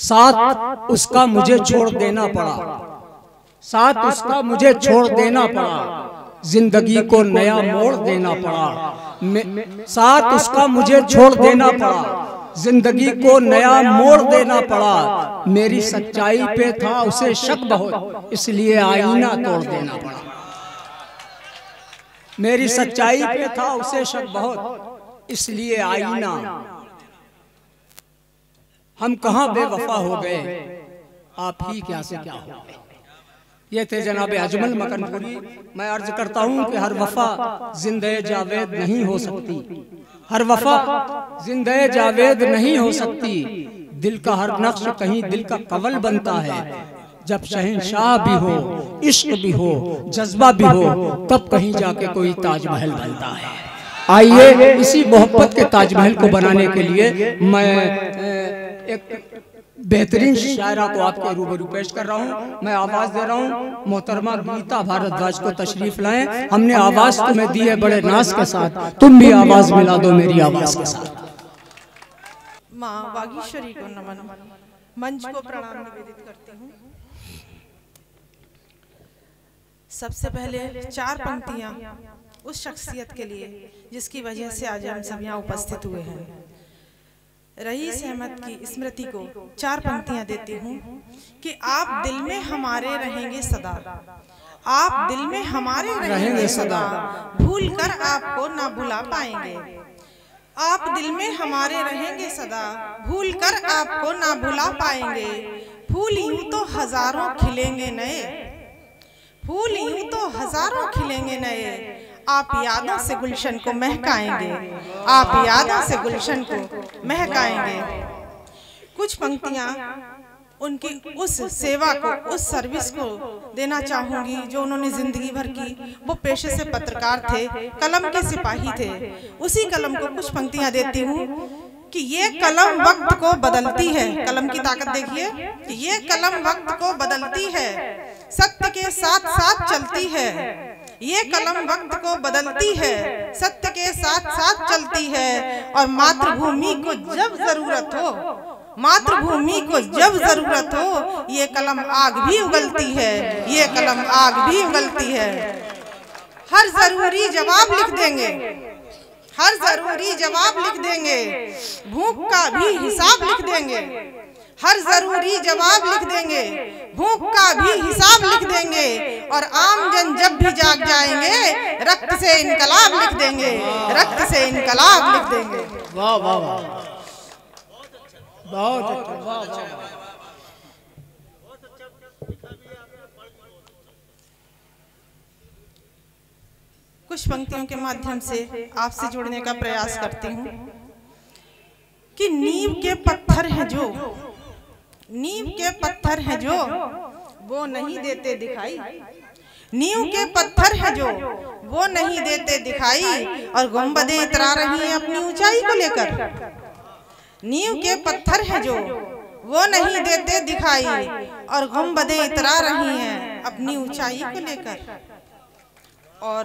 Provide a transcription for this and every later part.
साथ उसका मुझे छोड़ देना पड़ा, साथ उसका मुझे छोड़ देना पड़ा, जिंदगी को नया मोड़ देना पड़ा। साथ उसका मुझे छोड़ देना पड़ा, जिंदगी को नया मोड़ देना पड़ा। मेरी सच्चाई पे था उसे शक बहुत, इसलिए आईना तोड़ देना पड़ा। मेरी सच्चाई पे था उसे शक बहुत, इसलिए आईना। हम कहाँ बेवफा हो गए, आप ही क्या से क्या हो गए। ये थे जनाब अजमल मकनपुरी। मैं अर्ज करता हूँ कि हर वफा जिंदे जावेद नहीं हो सकती, हर वफा जिंदे जावेद नहीं हो सकती। दिल का हर नक्श कहीं दिल का कवल बनता है, जब शहंशाह भी हो, इश्क भी हो, जज्बा भी हो, तब कहीं जाके कोई ताजमहल बनता है। आइए इसी मोहब्बत के ताजमहल को बनाने के लिए मैं एक बेहतरीन शायरा को आपके रूबरू पेश कर रहा हूँ। मैं आवाज दे रहा हूँ मोहतरमा गीता भारद्वाज को तशरीफ लाएं। हमने आवाज तुम्हें दी है बड़े नाज के साथ, तुम भी आवाज मिला दो मेरी आवाज के साथ। माँ वागीश्वरी को नमन, मंच को प्रणाम निवेदित करती हूँ। सबसे पहले 4 पंक्तियाँ उस शख्सियत के लिए जिसकी वजह से आज हम सब यहाँ उपस्थित हुए हैं। रईस अहमद की स्मृति को 4 पंक्तियां देती हूँ कि आप दिल में हमारे रहेंगे सदा, आप दिल में हमारे रहेंगे सदा, भूल कर आपको ना भुला पाएंगे। आप दिल में हमारे रहेंगे सदा, भूल कर आपको ना भुला पाएंगे। फूल यूं तो हजारों खिलेंगे नए, फूल यूं तो हजारों खिलेंगे नए। आप यादों से गुलशन को महकाएंगे, आप यादों से गुलशन को महकाएंगे। कुछ पंक्तियां उनकी उस सेवा को, उस सर्विस को देना चाहूंगी जो उन्होंने जिंदगी भर की। वो पेशे से पत्रकार थे, कलम के सिपाही थे। उसी कलम को कुछ पंक्तियां देती हूँ कि ये कलम वक्त को बदलती है। कलम की ताकत देखिए कि ये कलम वक्त को बदलती है, सत्य के साथ साथ चलती है। ये कलम वक्त को बदलती है, सत्य के साथ साथ चलती है। और मातृभूमि को जब जरूरत हो, मातृभूमि को जब जरूरत हो, ये कलम आग भी उगलती है, ये कलम आग भी उगलती है। हर जरूरी जवाब लिख देंगे, हर जरूरी जवाब लिख देंगे, भूख का भी हिसाब लिख देंगे। हर जरूरी जवाब लिख देंगे, भूख का भी हिसाब लिख देंगे। और आम जन जब भी जाग जाएंगे, रक्त से इनकलाब लिख देंगे, रक्त से इनकलाब लिख देंगे। वाह वाह वाह, बहुत अच्छा, वाह वाह। कुछ पंक्तियों के माध्यम से आपसे जुड़ने का प्रयास करती हूँ कि नींव के पत्थर हैं जो, नींव के पत्थर हैं जो वो नहीं देते दिखाई, नींव के पत्थर हैं जो वो नहीं देते दिखाई। और गुंबदें इतरा रही हैं अपनी ऊंचाई को लेकर। नींव के पत्थर हैं जो वो नहीं देते दिखाई, और गुंबदें इतरा रही हैं अपनी ऊंचाई को लेकर। और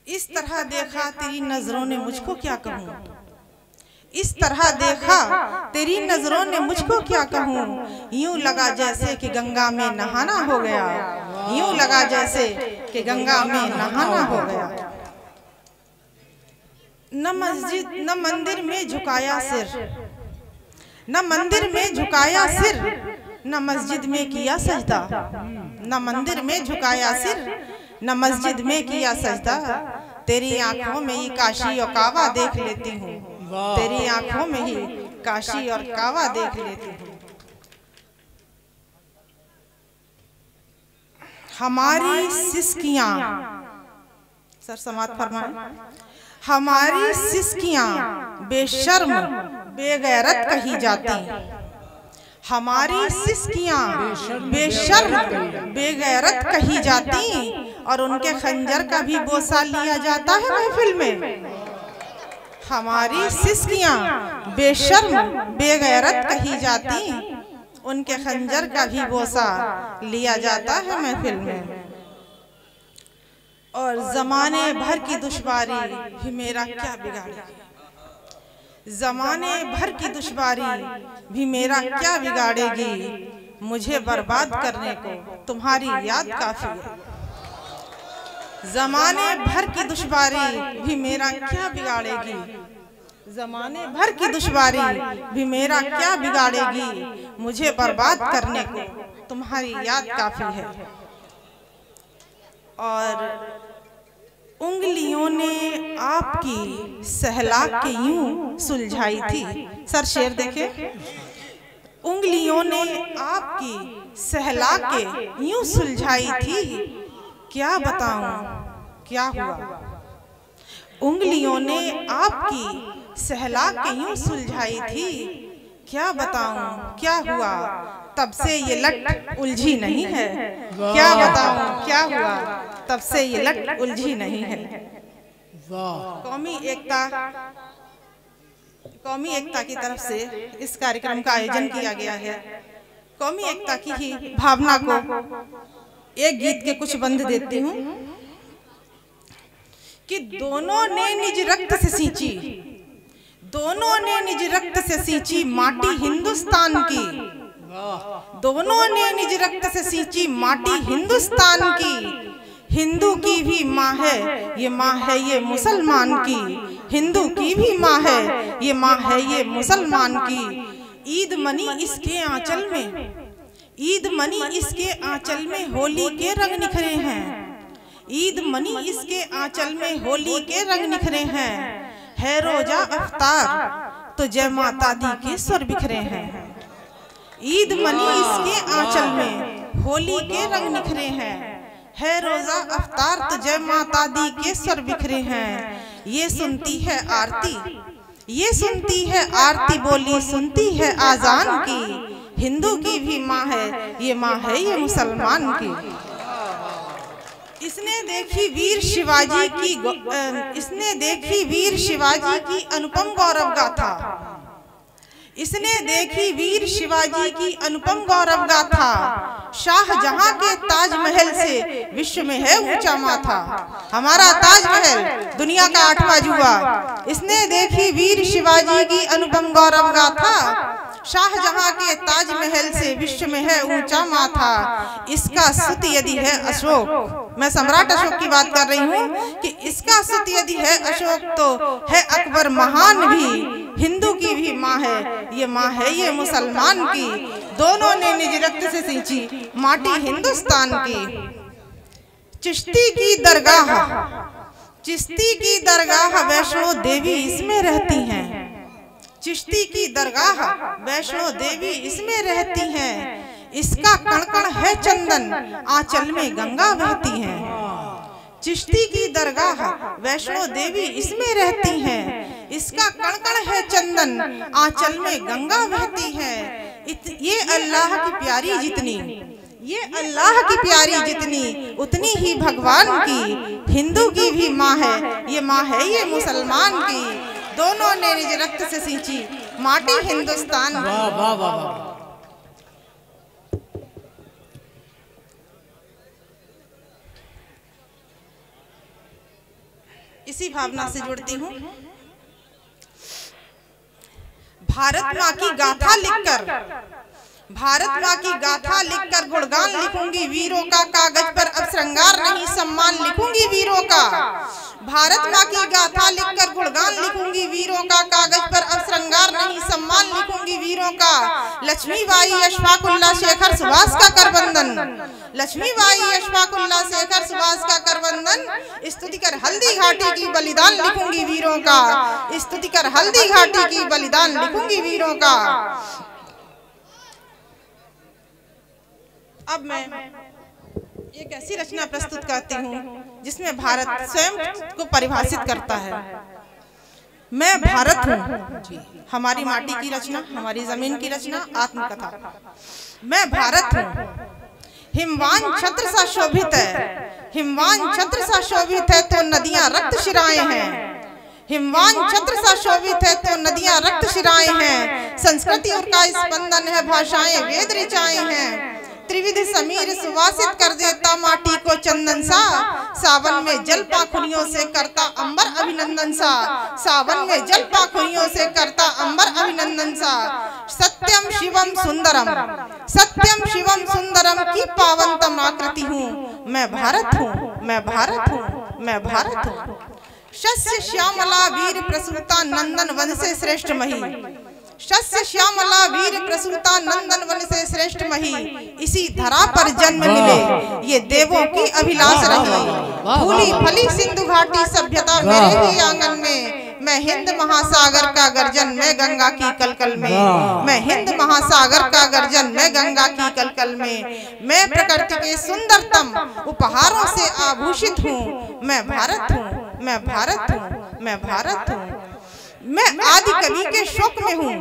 इस तरह देखा तेरी नजरों ने मुझको क्या कहूँ, इस तरह देखा तेरी नजरों ने मुझको क्या कहूँ। यूं लगा जैसे कि गंगा में नहाना हो गया, यूं लगा जैसे कि गंगा में नहाना हो गया। न मस्जिद न मंदिर में झुकाया सिर, न मंदिर में झुकाया सिर, न मस्जिद में किया सजदा, न मंदिर में झुकाया सिर, न मस्जिद में किया सजदा। तेरी आंखों में ही काशी और कावा देख लेती हूँ, तेरी आंखों में ही काशी और कावा देख लेती हूँ। हमारी सिसकियां, सर समात फरमाएं, हमारी सिसकियां बेशर्म बेगैरत कही जाती, हमारी सिसकियां बेशर्म बेगैरत कही जाती। और उनके खंजर का भी बोसा लिया जाता है महफिल में। हमारी सिसकियां बेशर्म बेगैरत कही जाती, उनके खंजर का भी बोसा लिया जाता है महफिल में। और जमाने भर की दुश्वारी भी मेरा क्या बिगाड़ेगी, जमाने भर की दुश्वारी भी मेरा क्या बिगाड़ेगी, मुझे बर्बाद करने को तुम्हारी याद काफी है। जमाने भर की दुश्वारी भी मेरा क्या बिगाड़ेगी, जमाने भर की दुश्वारी भी मेरा क्या बिगाड़ेगी, मुझे बर्बाद करने को तुम्हारी याद काफी है। और उंगलियों ने आपकी सहला के यूं सुलझाई थी। सर शेर देखे, उंगलियों ने आपकी सहला के यूं सुलझाई थी, क्या बताऊं क्या हुआ। उंगलियों ने आपकी सहला के यूं सुलझाई थी, क्या बताऊं क्या हुआ, तब से ये लट उलझी नहीं है। क्या बताऊं क्या हुआ, तब से ये लट उलझी नहीं है। कौमी एकता की तरफ से इस कार्यक्रम का आयोजन किया गया है। कौमी एकता की ही भावना को एक गीत के कुछ बंद देती हूँ कि दोनों ने निज रक्त से सींची, दोनों ने निज रक्त से सींची माटी हिंदुस्तान की, दोनों ने निज रक्त से सींची माटी हिंदुस्तान की। हिंदू की भी माँ है ये, माँ है ये मुसलमान की, हिंदू की भी माँ है ये, माँ है ये मुसलमान की। ईद मनी इसके आंचल में, ईद मनी इसके आंचल में होली के रंग निखरे हैं, ईद मनी इसके आंचल में होली के रंग निखरे हैं। है रोजा अफ्तार तो जय माता दी के स्वर बिखरे हैं। ईद मनी इसके आंचल में होली के रंग निखरे हैं, है रोजा अफ्तार तो जय माता दी के स्वर बिखरे हैं। ये सुनती है आरती, ये सुनती है आरती बोली, सुनती है आजान की। हिंदू की भी माँ है ये, माँ है ये मुसलमान की। इसने देखी वीर शिवाजी की, इसने देखी वीर शिवाजी की अनुपम गौरव गाथा, इसने देखी वीर शिवाजी की अनुपम गौरव गाथा। शाहजहां के ताजमहल से विश्व में है ऊंचा माथा, हमारा ताजमहल दुनिया का 8वां जुआ। इसने देखी वीर शिवाजी की अनुपम गौरव गाथा, शाहजहां के ताजमहल से विश्व में है ऊंचा माथा। इसका सुत यदि है अशोक, मैं सम्राट अशोक की बात कर रही हूँ कि इसका सुत यदि है अशोक तो है अकबर महान भी। हिंदू की भी माँ है ये, माँ है ये मुसलमान की। दोनों ने निज रक्त से सींची माटी हिंदुस्तान की। चिश्ती की दरगाह, चिश्ती की दरगाह वैष्णो देवी इसमें रहती हैं, चिश्ती की दरगाह वैष्णो देवी इसमें रहती हैं। इसका कण-कण है चंदन, आंचल में गंगा बहती है। चिश्ती की दरगाह वैष्णो देवी इसमें रहती हैं, इसका कण-कण है चंदन, आंचल में गंगा बहती है। ये अल्लाह की प्यारी जितनी, ये अल्लाह की प्यारी जितनी, उतनी ही भगवान की। हिंदू की भी माँ है ये, माँ है ये मुसलमान की। दोनों ने निज रक्त से सींची माटी हिंदुस्तान की। वाह वाह वाह वाह। इसी भावना से जुड़ती हूँ। भारत माँ की गाथा लिखकर, भारत माँ की गाथा लिखकर गुणगान लिखूंगी वीरों का, कागज पर अब श्रृंगार नहीं सम्मान लिखूंगी वीरों का। भारत माँ की गाथा लिखकर गुणगान लिखूंगी वीरों का, कागज पर अब श्रृंगार नहीं सम्मान लिखूंगी वीरों का। लक्ष्मीबाई अशफाकुल्लाह शेखर सुभाष का करबंधन, लक्ष्मीबाई अशफाकुल्लाह शेखर सुभाष का करबंधन। स्तुति कर हल्दी घाटी की बलिदान लिखूंगी वीरों का, स्तुति कर हल्दी घाटी की बलिदान लिखूंगी वीरों का। अब मैं एक ऐसी रचना प्रस्तुत करती हूँ जिसमें भारत स्वयं को परिभाषित करता है। मैं भारत हूँ, हमारी माटी की रचना, हमारी जमीन की रचना, आत्मकथा। मैं भारत हूँ, हिमवान छत्र सा शोभित है, हिमवान छत्र सा शोभित है तो नदियां रक्त शिराएं हैं, हिमवान छत्र सा शोभित है तो नदियां रक्त शिराएं हैं। संस्कृति और का स्पंदन है, भाषाएं वेद ऋचाएं हैं। त्रिविध रिंद समीर सुवासित कर देता माटी को चंदन सा, सावन में जल पाखुरियों से करता अंबर अभिनंदन सा, सावन में जल पाखुरियों से करता अंबर अभिनंदन सा। सत्यम शिवम सुंदरम, सत्यम शिवम सुंदरम की पावनतम आकृति हूँ, मैं भारत हूँ, मैं भारत हूँ, मैं भारत हूँ। शस्य श्यामला वीर प्रसूता नंदन वन से श्रेष्ठ मही, शस्य श्यामला वीर प्रसूता नंदन वन से श्रेष्ठ मही, इसी धरा पर जन्म मिले ये देवों की अभिलाष रही। फूली फली सिंधु घाटी सभ्यता मेरे ही आंगन में, मैं हिंद महासागर का गर्जन मैं गंगा की कलकल में, मैं हिंद महासागर का गर्जन मैं गंगा की कलकल में। मैं प्रकृति के सुंदरतम उपहारों से आभूषित हूँ, मैं भारत हूँ, मैं भारत हूँ, मैं भारत हूँ। मैं आदि कवि के शोक में हूँ,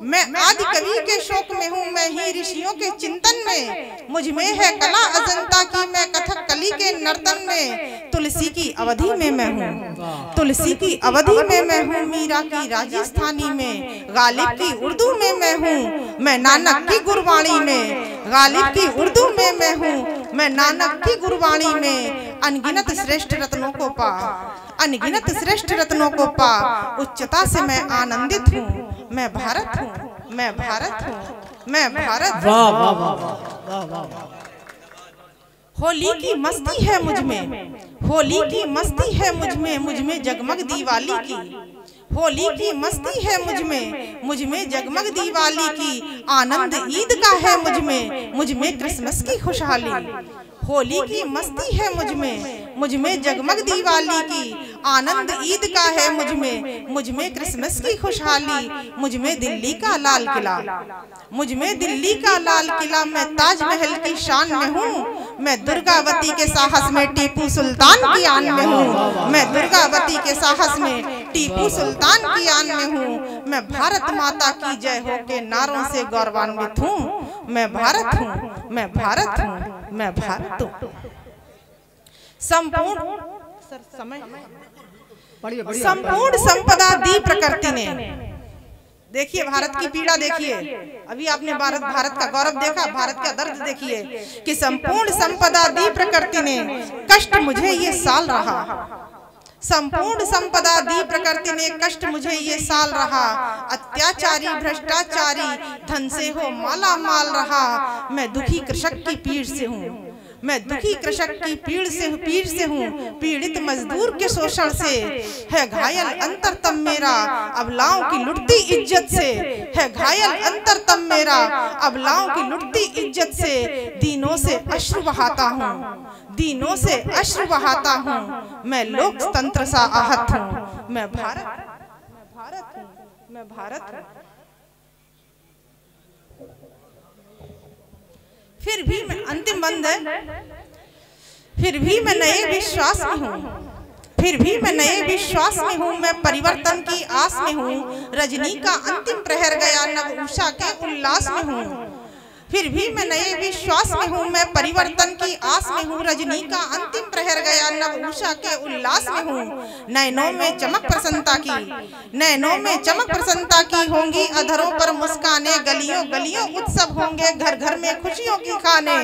मैं आदि कवि के शोक में हूँ, मैं ही ऋषियों के चिंतन में, मुझ में है कला अजंता की, मैं कथक कली के नर्तन में। तुलसी की अवधि में मैं हूँ, तुलसी की अवधि में मैं हूँ, मीरा की राजस्थानी में, गालिब की उर्दू में मैं हूँ, मैं नानक की गुरबाणी में, गालिब की उर्दू में मैं हूँ, मैं नानक की गुरबाणी में। अनगिनत श्रेष्ठ रत्नों को पा, अनगिनत श्रेष्ठ रत्नों को पा, उच्चता से मैं आनंदित हूँ, मैं भारत हूँ, मैं भारत हूँ, मैं भारत। वाह वाह वाह वाह वाह वाह। होली की मस्ती है मुझ में, होली की मस्ती है मुझ में जगमग दिवाली की, होली की मस्ती है मुझ में जगमग दिवाली की। आनंद ईद का है मुझ में क्रिसमस की खुशहाली। होली की मस्ती है मुझ में जगमग दिवाली की। आनंद ईद का है मुझ में क्रिसमस की खुशहाली। मुझ में दिल्ली का लाल किला, मुझ में दिल्ली का लाल किला। मैं ताजमहल की शान में हूँ, मैं दुर्गावती के साहस में टीपू सुल्तान की आन में हूँ, मैं दुर्गावती के साहस में टीपू सुल्तान की आन में हूँ। मैं भारत माता की जय हो के नारों से गौरवान्वित हूँ, मैं भारत हूँ, मैं भारत हूँ, मैं भारत हूँ। संपूर्ण संपूर्ण संपदा दी प्रकृति ने। देखिए भारत की पीड़ा देखिए, अभी आपने भारत का गौरव देखा, भारत का दर्द देखिए कि संपूर्ण संपदा दी प्रकृति ने, कष्ट मुझे ये साल रहा। संपूर्ण संपदा दी प्रकृति ने, कष्ट मुझे ये साल रहा। अत्याचारी भ्रष्टाचारी धन से हो माला माल रहा। मैं दुखी कृषक की पीड़ से हूँ, मैं दुखी कृषक की पीड़ से हूँ। पीड़ित मजदूर के शोषण से है घायल अंतरतम मेरा, अबलाओं की लुटती इज्जत से है घायल अंतरतम मेरा, अबलाओं की लुटती इज्जत से। दीनों से अश्रु बहाता हूँ, दीनों से अश्रु बहाता हूँ। मैं लोकतंत्र सा आहत हूँ, मैं भारत, मैं भारत हूँ, मैं भारत हूँ। फिर भी मैं अंतिम बंद है, फिर भी मैं नए विश्वास में हूँ, फिर भी मैं नए विश्वास में हूँ। मैं परिवर्तन की आस में हूँ। रजनी का अंतिम प्रहर गया, नव उषा के उल्लास में हूँ। फिर भी मैं नए विश्वास में हूँ, मैं परिवर्तन की आस में हूँ। रजनी का अंतिम प्रहर गया, नव उषा के उल्लास में हूँ। नैनों में चमक प्रसन्नता की, नैनों में चमक प्रसन्नता की होंगी। अधरों पर मुस्काने, गलियों गलियों उत्सव होंगे, घर घर में खुशियों की खाने।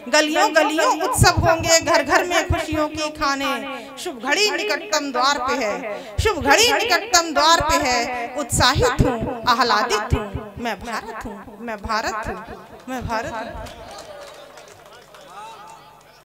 गलियों गलियों उत्सव होंगे, घर घर में खुशियों की खाने। शुभ घड़ी निकटतम द्वार पे है, शुभ घड़ी निकटतम द्वार पे है। उत्साहित हूँ, आह्लादित हूँ, मैं भारत हूँ, मैं भारत हूँ, मैं भारत हूँ।